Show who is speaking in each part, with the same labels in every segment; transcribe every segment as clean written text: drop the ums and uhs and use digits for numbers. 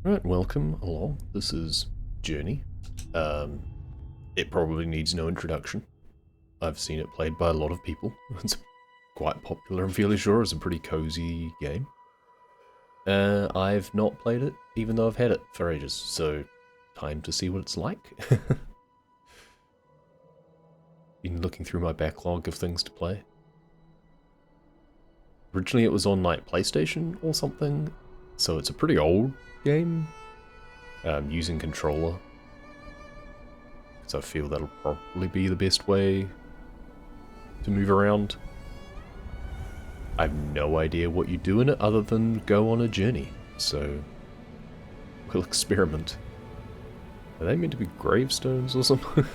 Speaker 1: Right, welcome along. This is Journey. It probably needs no introduction. I've seen it played by a lot of people. It's quite popular, I'm fairly sure. It's a pretty cozy game. I've not played it, even though I've had it for ages, so time to see what it's like. Been looking through my backlog of things to play. Originally it was on like PlayStation or something, so it's a pretty old game. Using controller. So I feel that'll probably be the best way to move around. I have no idea what you do in it other than go on a journey, so we'll experiment. Are they meant to be gravestones or something?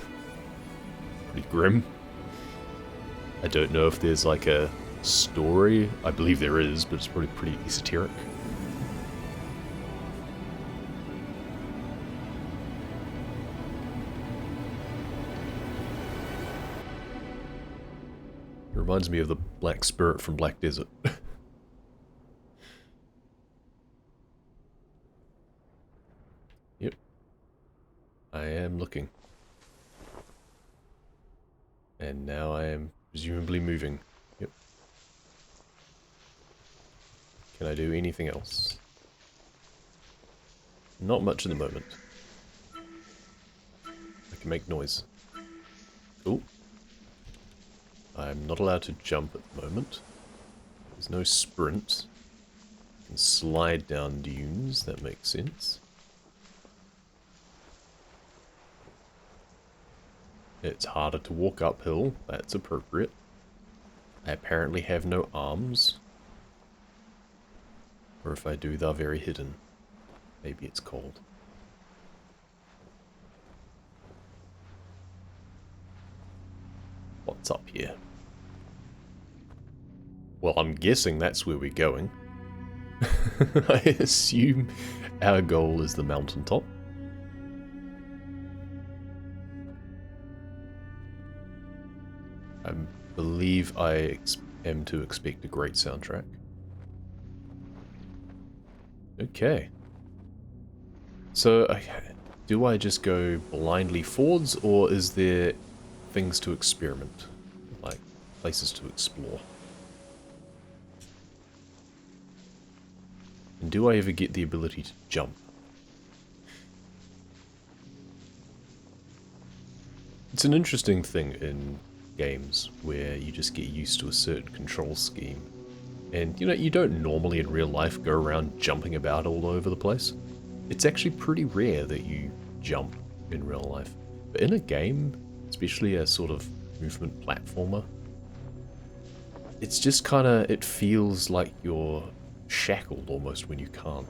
Speaker 1: Pretty grim. I don't know if there's like a story. I believe there is, but it's probably pretty esoteric. It reminds me of the Black Spirit from Black Desert. Yep. I am looking. And now I am presumably moving. Yep. Can I do anything else? Not much at the moment. I can make noise. Cool. I'm not allowed to jump at the moment. There's no sprint. I can slide down dunes, that makes sense. It's harder to walk uphill, that's appropriate. I apparently have no arms. Or if I do, they're very hidden. Maybe it's cold. What's up here? Well, I'm guessing that's where we're going. I assume our goal is the mountaintop. I believe I am to expect a great soundtrack. Okay. So, do I just go blindly forwards, or is there things to experiment? Like, places to explore? And do I ever get the ability to jump? It's an interesting thing in games where you just get used to a certain control scheme. And, you know, you don't normally in real life go around jumping about all over the place. It's actually pretty rare that you jump in real life. But in a game, especially a sort of movement platformer, it's just kind of, it feels like you're shackled almost when you can't.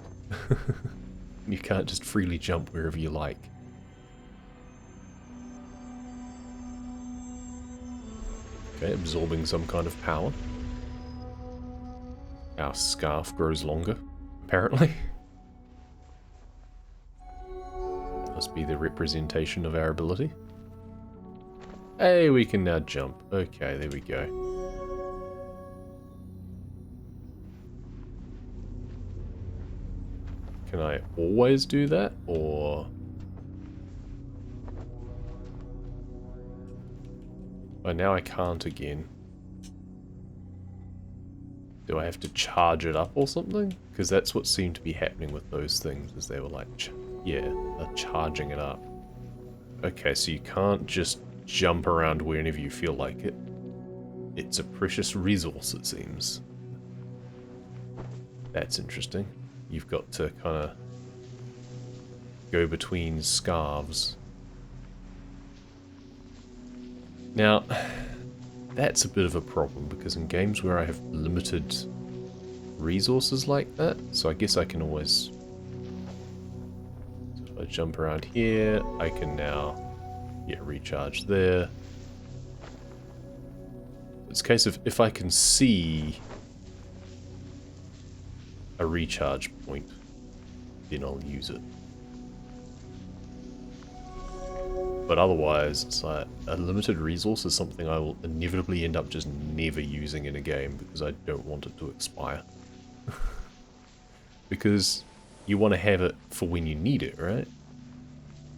Speaker 1: You can't just freely jump wherever you like. Okay, absorbing some kind of power. Our scarf grows longer, apparently. Must be the representation of our ability. Hey, we can now jump. Okay, there we go. Can I always do that, or... Oh, now I can't again. Do I have to charge it up or something? Because that's what seemed to be happening with those things, is they were like, yeah, they're charging it up. Okay, so you can't just jump around whenever you feel like it. It's a precious resource, it seems. That's interesting. You've got to kind of go between scarves. Now, that's a bit of a problem, because in games where I have limited resources like that, so I guess I can always... So if I jump around here, I can now, yeah, recharge there. It's a case of, if I can see a recharge point, then I'll use it. But otherwise, it's like a limited resource is something I will inevitably end up just never using in a game because I don't want it to expire. Because you want to have it for when you need it, right?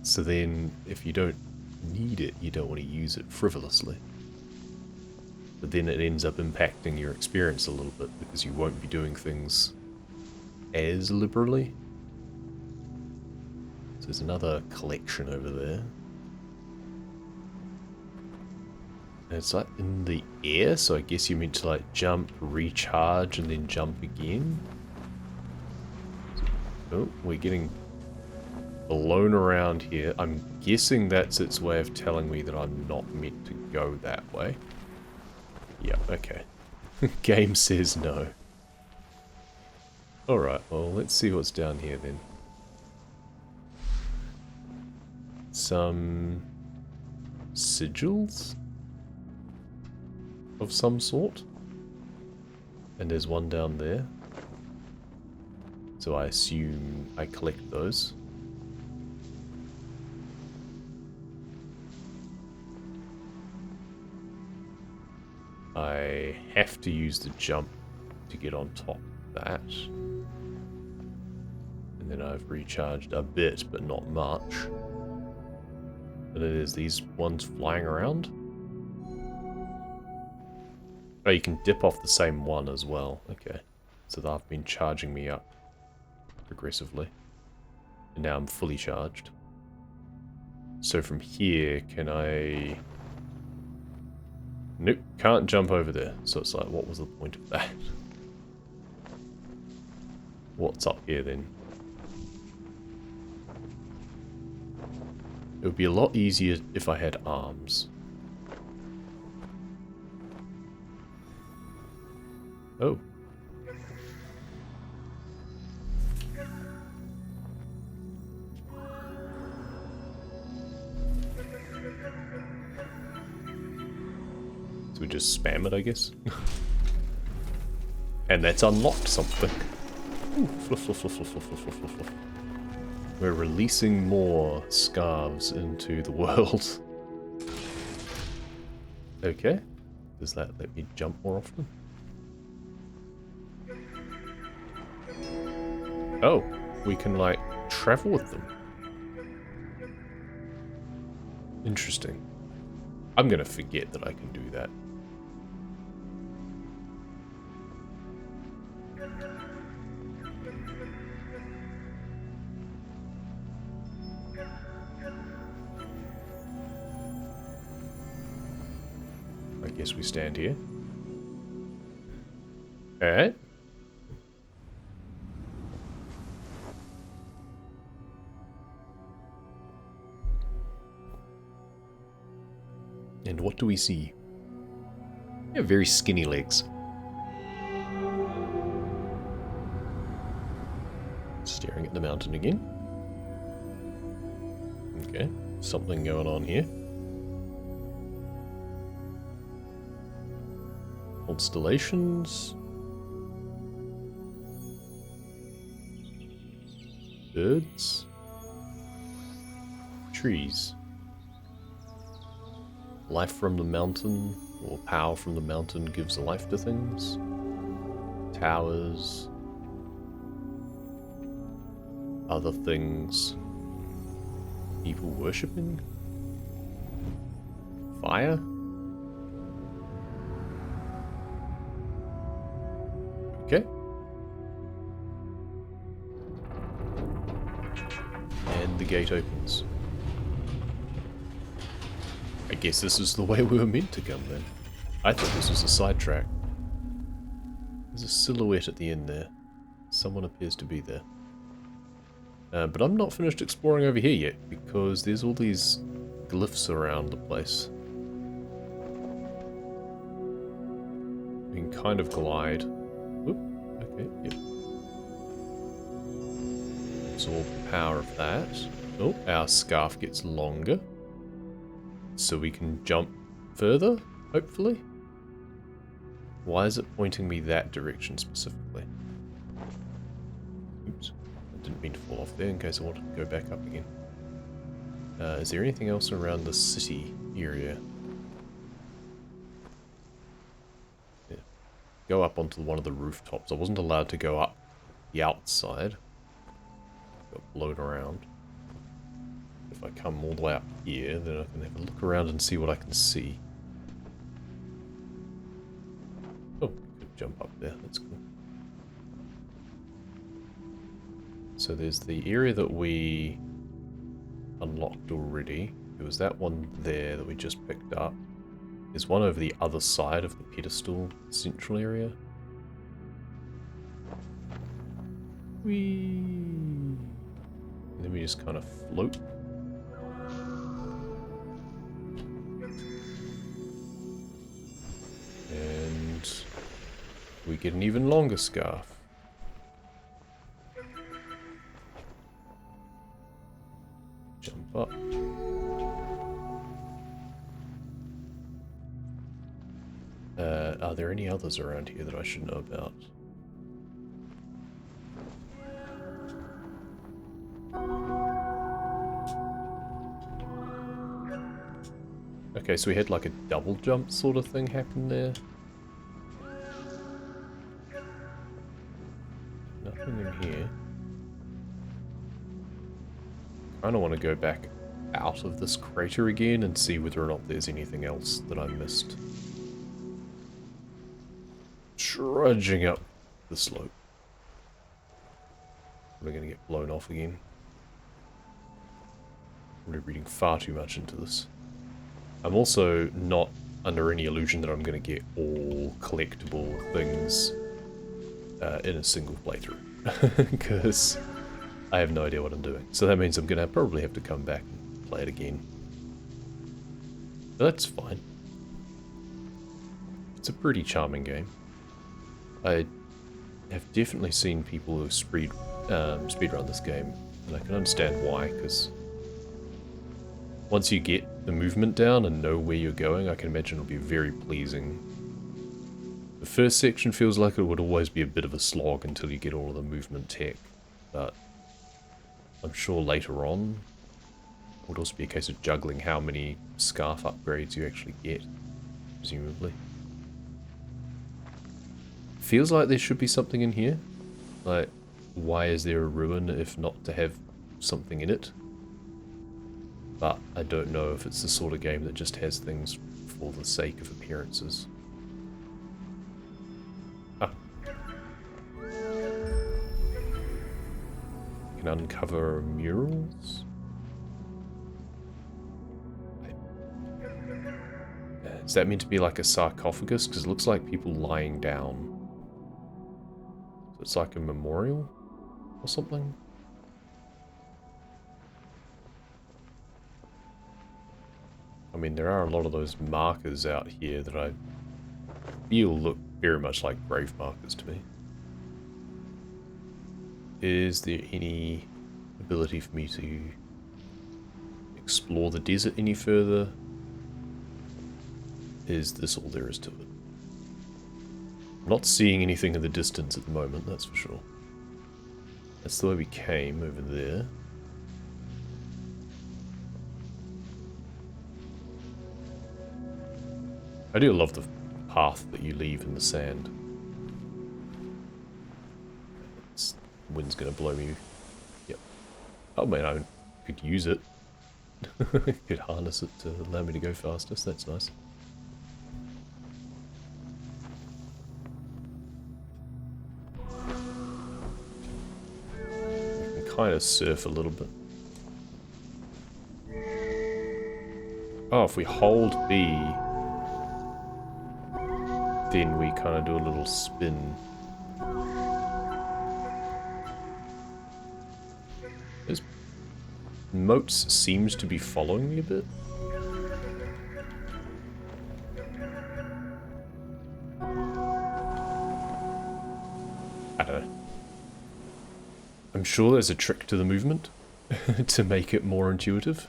Speaker 1: So then, if you don't need it, you don't want to use it frivolously. But then it ends up impacting your experience a little bit, because you won't be doing things as liberally. So there's another collection over there. And it's like in the air, so I guess you're meant to like jump, recharge, and then jump again. Oh, we're getting blown around here. I'm guessing that's its way of telling me that I'm not meant to go that way. Yeah, okay. Game says no. Alright, well, let's see what's down here then. Some sigils of some sort. And there's one down there. So I assume I collect those. I have to use the jump to get on top of that. And then I've recharged a bit, but not much. And then there's these ones flying around. Oh, you can dip off the same one as well. Okay. So they've been charging me up progressively. And now I'm fully charged. So from here, can I... Nope, can't jump over there. So it's like, what was the point of that? What's up here then? It would be a lot easier if I had arms. Oh. So we just spam it, I guess. And that's unlocked something. Ooh, fluff, fluff, fluff, fluff, fluff, fluff, fluff, fluff. We're releasing more scarves into the world. Okay. Does that let me jump more often? Oh, we can, like, travel with them. Interesting. I'm gonna forget that I can do that. I guess we stand here. Alright. And what do we see? Yeah, very skinny legs. Staring at the mountain again. Okay, something going on here. Constellations. Birds. Trees. Life from the mountain, or power from the mountain gives life to things. Towers. Other things. People worshipping. Fire. Okay. And the gate opens. I guess this is the way we were meant to come then. I thought this was a sidetrack. There's a silhouette at the end there. Someone appears to be there. But I'm not finished exploring over here yet, because there's all these glyphs around the place. We can kind of glide. Whoop, okay, yep. Absorb the power of that. Oh, our scarf gets longer. So we can jump further, hopefully? Why is it pointing me that direction specifically? Oops. I didn't mean to fall off there in case I wanted to go back up again. Is there anything else around the city area? Yeah. Go up onto one of the rooftops. I wasn't allowed to go up the outside. blown around. If I come all the way up here, then I can have a look around and see what I can see. Oh, could jump up there, that's cool. So there's the area that we unlocked already. There was that one there that we just picked up. There's one over the other side of the pedestal central area. Whee! And then we just kind of float. And we get an even longer scarf. Jump up. Are there any others around here that I should know about? Okay, so we had like a double jump sort of thing happen there. Nothing in here. I don't want to go back out of this crater again and see whether or not there's anything else that I missed. Trudging up the slope. We're going to get blown off again. I'm reading far too much into this. I'm also not under any illusion that I'm going to get all collectible things in a single playthrough. Because I have no idea what I'm doing. So that means I'm going to probably have to come back and play it again. But that's fine. It's a pretty charming game. I have definitely seen people who speedrun this game, and I can understand why, because once you get the movement down and know where you're going, I can imagine it'll be very pleasing. The first section feels like it would always be a bit of a slog until you get all of the movement tech, but I'm sure later on it would also be a case of juggling how many scarf upgrades you actually get, presumably. Feels like there should be something in here. Like, why is there a ruin if not to have something in it? But I don't know if it's the sort of game that just has things for the sake of appearances. Ah. You can uncover murals? Is that meant to be like a sarcophagus? Because it looks like people lying down. So it's like a memorial or something? I mean, there are a lot of those markers out here that I feel look very much like grave markers to me. Is there any ability for me to explore the desert any further? Is this all there is to it? I'm not seeing anything in the distance at the moment, that's for sure. That's the way we came, over there. I do love the path that you leave in the sand. The wind's gonna blow me. Yep. Oh man, I could use it. Could harness it to allow me to go faster, so that's nice. I can kind of surf a little bit. Oh, if we hold B, then we kind of do a little spin. This moats seems to be following me a bit. I don't know. I'm sure there's a trick to the movement to make it more intuitive.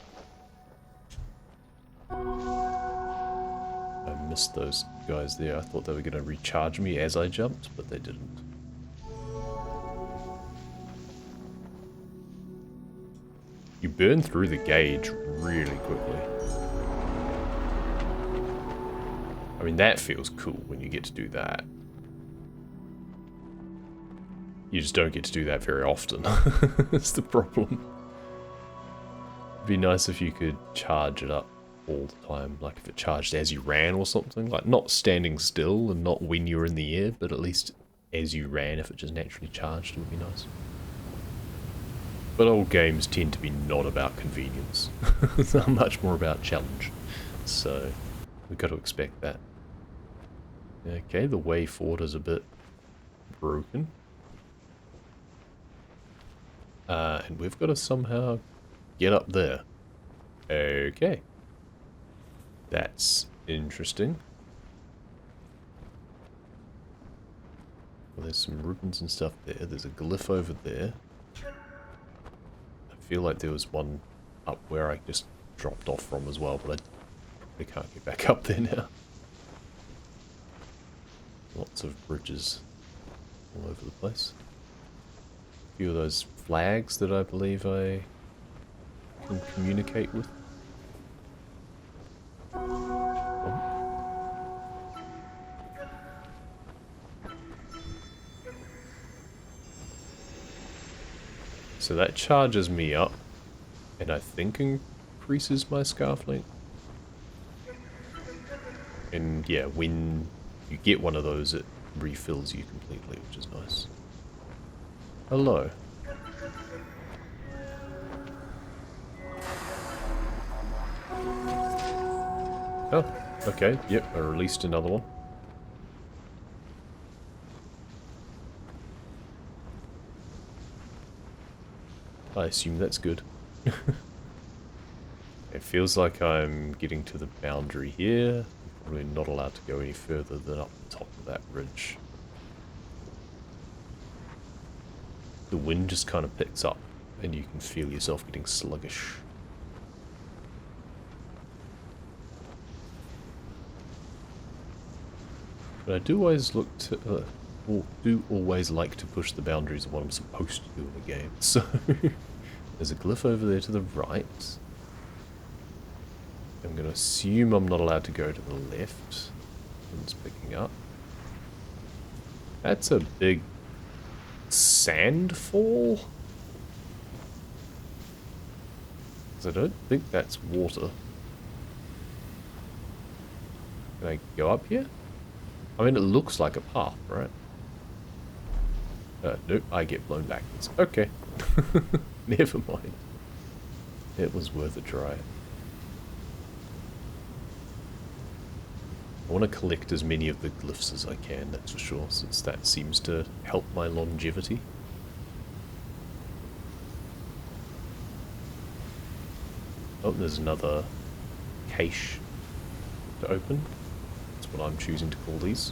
Speaker 1: Missed those guys there. I thought they were going to recharge me as I jumped, but they didn't. You burn through the gauge really quickly. I mean, that feels cool when you get to do that. You just don't get to do that very often. That's the problem. It'd be nice if you could charge it up all the time, like if it charged as you ran or something, like not standing still and not when you're in the air, but at least as you ran, if it just naturally charged, it would be nice. But old games tend to be not about convenience. They're much more about challenge. So, we've got to expect that. Okay, the way forward is a bit broken. And we've got to somehow get up there. Okay. That's interesting. Well, there's some ribbons and stuff there. There's a glyph over there. I feel like there was one up where I just dropped off from as well, but I probably can't get back up there now. Lots of bridges all over the place. A few of those flags that I believe I can communicate with. So that charges me up, and I think increases my scarf length. And yeah, when you get one of those, it refills you completely, which is nice. Hello. Oh, okay, yep, I released another one. I assume that's good. It feels like I'm getting to the boundary here. I'm probably not allowed to go any further than up the top of that ridge. The wind just kind of picks up, and you can feel yourself getting sluggish. But I do always look to, always like to push the boundaries of what I'm supposed to do in a game. So there's a glyph over there to the right. I'm going to assume I'm not allowed to go to the left. It's picking up. That's a big sand fall. Because I don't think that's water. Can I go up here? I mean, it looks like a path, right? Nope, I get blown backwards. Okay. Never mind. It was worth a try. I want to collect as many of the glyphs as I can, that's for sure, since that seems to help my longevity. Oh, there's another cache to open. That's what I'm choosing to call these.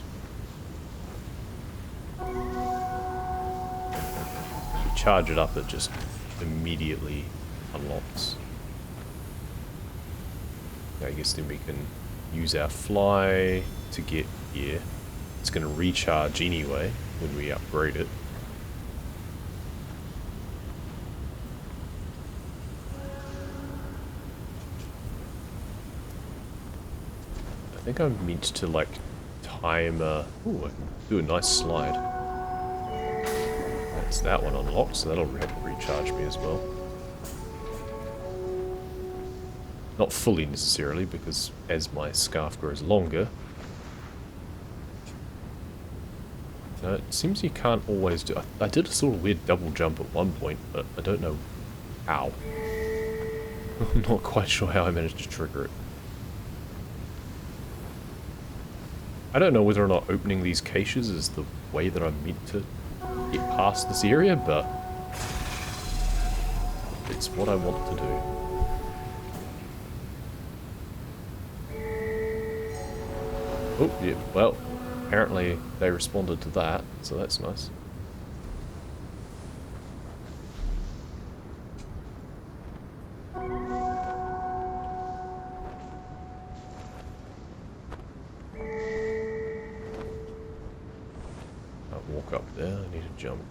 Speaker 1: If you charge it up, it just immediately unlocks. I guess then we can use our fly to get here. It's going to recharge anyway when we upgrade it. I think I'm meant to like time a... Ooh, I can do a nice slide. That's that one unlocked, so that'll recharge me as well. Not fully necessarily, because as my scarf grows longer... it seems you can't always do... I did a sort of weird double jump at one point, but I don't know how. I'm not quite sure how I managed to trigger it. I don't know whether or not opening these caches is the way that I'm meant to get past this area, but it's what I want to do. Oh, yeah, well, apparently they responded to that, so that's nice. I'll walk up there, I need to jump.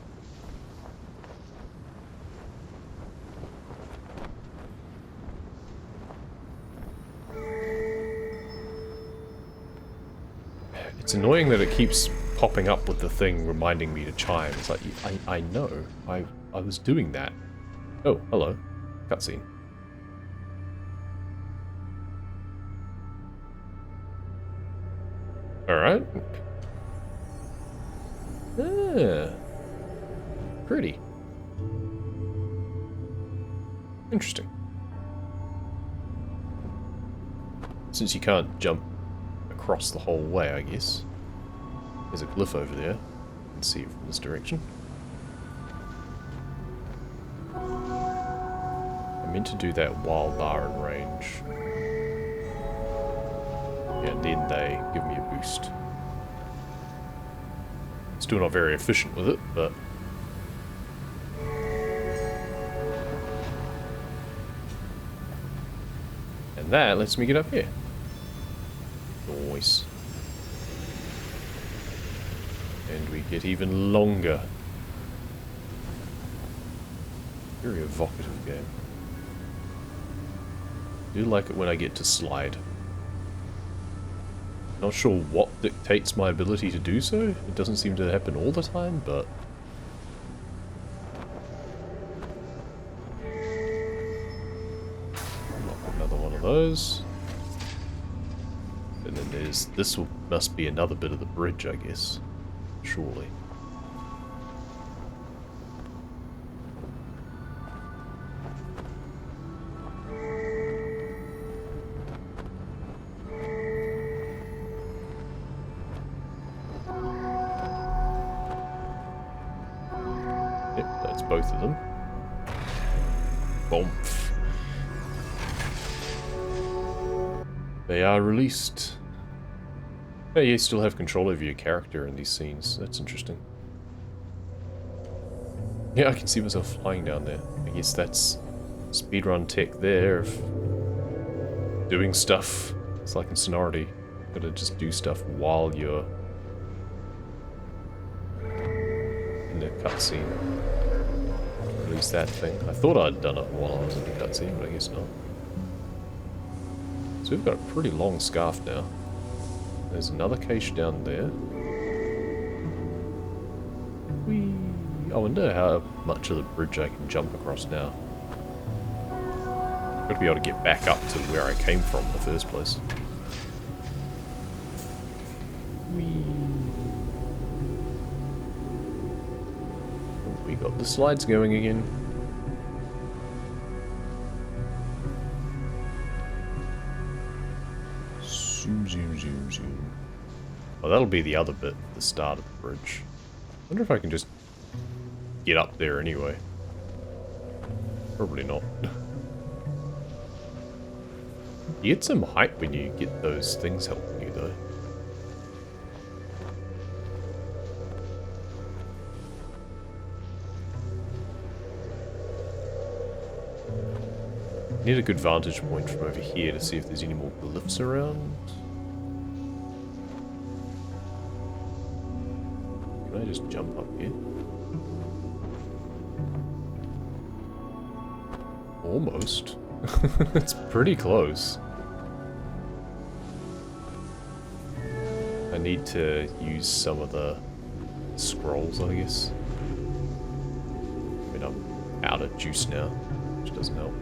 Speaker 1: It's annoying that it keeps popping up with the thing reminding me to chime. It's like, I know. I was doing that. Oh, hello. Cutscene. Alright. Ah. Pretty. Interesting. Since you can't jump across the whole way, I guess. There's a glyph over there. You can see it from this direction. I meant to do that while they're in range. Yeah, and then they give me a boost. Still not very efficient with it, but... And that lets me get up here. Nice. And we get even longer. Very evocative game. I do like it when I get to slide. Not sure what dictates my ability to do so. It doesn't seem to happen all the time, but... Unlock another one of those. And then there's... This must be another bit of the bridge, I guess. Surely. Yep, that's both of them. Bomph. They are released. Yeah, you still have control over your character in these scenes. That's interesting. Yeah, I can see myself flying down there. I guess that's speedrun tech there of doing stuff. It's like in Sonority. Gotta just do stuff while you're in the cutscene. Release that thing. I thought I'd done it while I was in the cutscene, but I guess not. So we've got a pretty long scarf now. There's another cache down there. Whee! I wonder how much of the bridge I can jump across now. Gotta be able to get back up to where I came from in the first place. Whee! Oh, we got the slides going again. Zoom, zoom, zoom, zoom. Oh, that'll be the other bit, the start of the bridge. I wonder if I can just get up there anyway. Probably not. You get some height when you get those things helping you, though. Need a good vantage point from over here to see if there's any more glyphs around. Can I just jump up here? Almost. It's pretty close. I need to use some of the scrolls, I guess. I mean, I'm out of juice now, which doesn't help.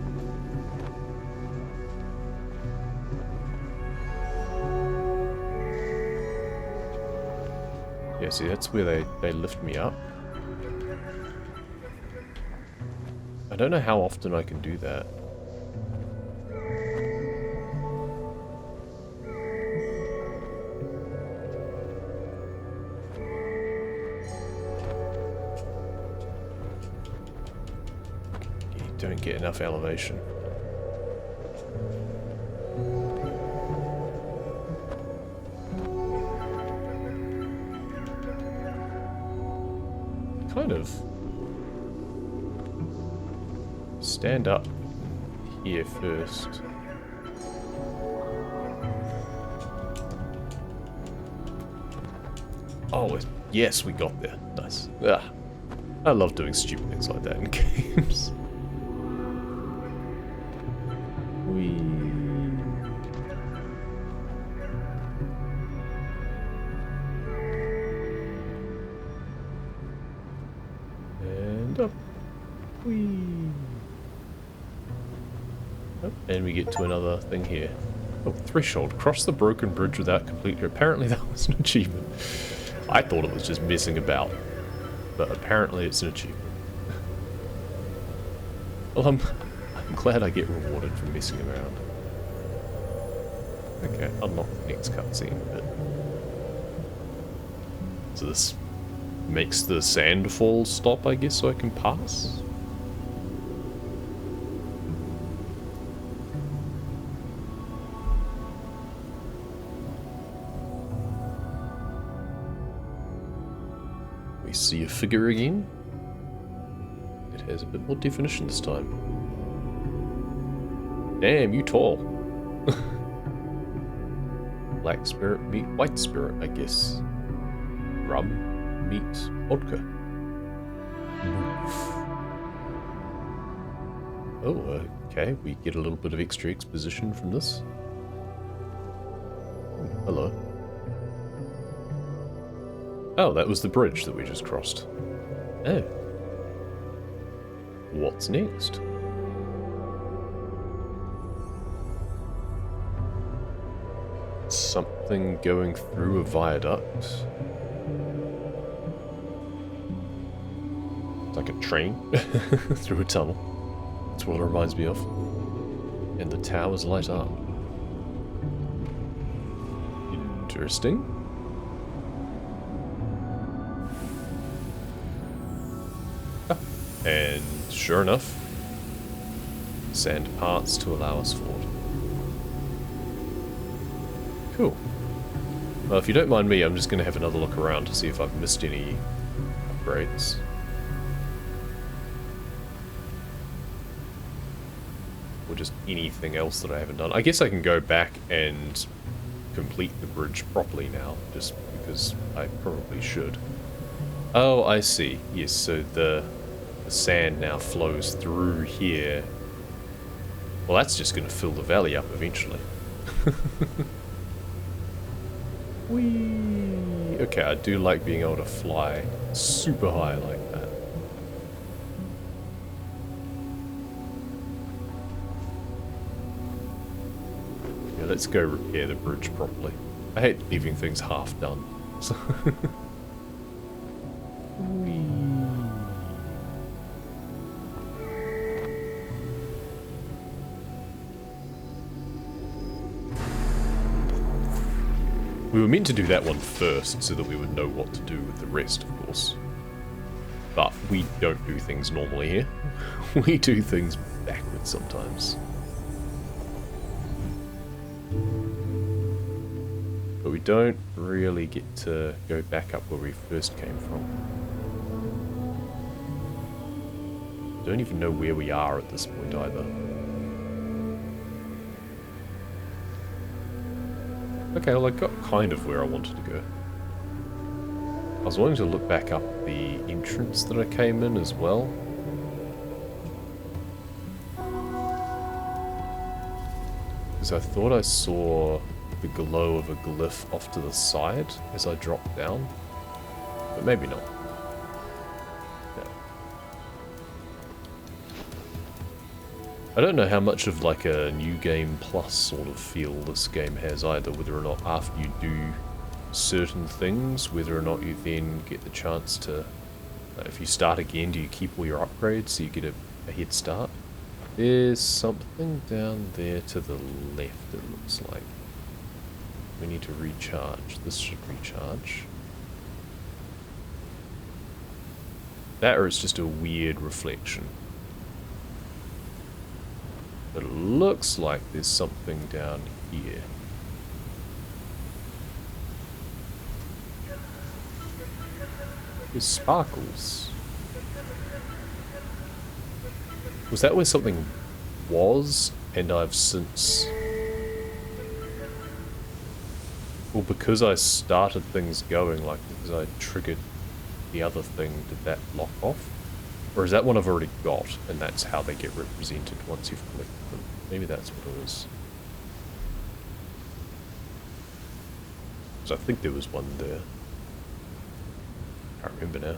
Speaker 1: Yeah, see, that's where they lift me up. I don't know how often I can do that. You don't get enough elevation. Kind of stand up here first. Oh, yes, we got there. Nice. Ah, I love doing stupid things like that in games. Whee. Oh, and we get to another thing here. Oh, threshold. Cross the broken bridge without completely... Apparently that was an achievement. I thought it was just messing about. But apparently it's an achievement. Well, I'm glad I get rewarded for messing around. Okay, unlock the next cutscene bit. So this makes the sand fall stop, I guess, so I can pass? We see a figure again. It has a bit more definition this time. Damn, you tall. Black spirit meet white spirit, I guess. Rum meets vodka. Oh, okay, we get a little bit of extra exposition from this. Hello. Oh, that was the bridge that we just crossed. Oh. What's next? Something going through a viaduct. It's like a train through a tunnel. That's what it reminds me of. And the towers light up. Interesting. Ah, and sure enough, sand parts to allow us forward. Cool. Well, if you don't mind me, I'm just going to have another look around to see if I've missed any upgrades. Or just anything else that I haven't done. I guess I can go back and complete the bridge properly now, just because I probably should. Oh, I see. Yes, so the sand now flows through here. Well, that's just going to fill the valley up eventually. Whee! Okay, I do like being able to fly super high like that. Yeah, let's go repair the bridge properly. I hate leaving things half done. So Whee! We were meant to do that one first so that we would know what to do with the rest, of course. But we don't do things normally here. We do things backwards sometimes. But we don't really get to go back up where we first came from. Don't even know where we are at this point either. Okay, well I got kind of where I wanted to go. I was wanting to look back up the entrance that I came in as well. Because I thought I saw the glow of a glyph off to the side as I dropped down. But maybe not. I don't know how much of like a new game plus sort of feel this game has either, whether or not after you do certain things, whether or not you then get the chance to, if you start again, do you keep all your upgrades so you get a head start? There's something down there to the left it looks like. We need to recharge. This should recharge. That or it's just a weird reflection. But it looks like there's something down here. There's sparkles. Was that where something was, and I've since... Well, because I started things going, like, because I triggered the other thing, did that lock off? Or is that one I've already got, and that's how they get represented once you've collected them? Maybe that's what it is. So I think there was one there. Can't remember now.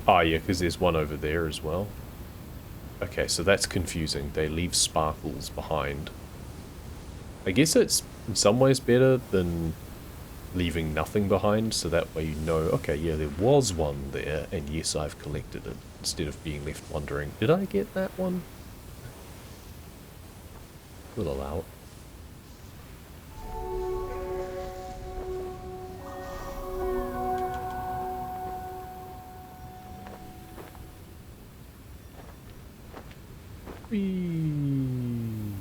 Speaker 1: Oh yeah, because there's one over there as well. Okay, so that's confusing. They leave sparkles behind. I guess it's in some ways better than leaving nothing behind, so that way you know, okay, yeah, there was one there, and yes, I've collected it, instead of being left wondering, did I get that one? We'll allow it. And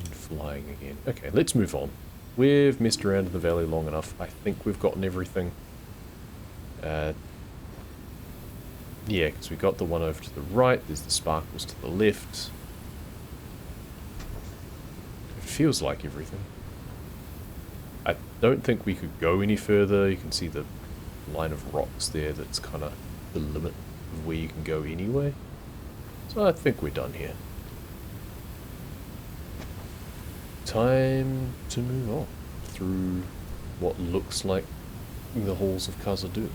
Speaker 1: flying again. Okay, let's move on. We've messed around in the valley long enough. I think we've gotten everything. Yeah, because we got the one over to the right. There's the sparkles to the left. It feels like everything. I don't think we could go any further. You can see the line of rocks there. That's kind of the limit of where you can go anyway. So I think we're done here. Time to move on through what looks like the halls of Khazad-dûm.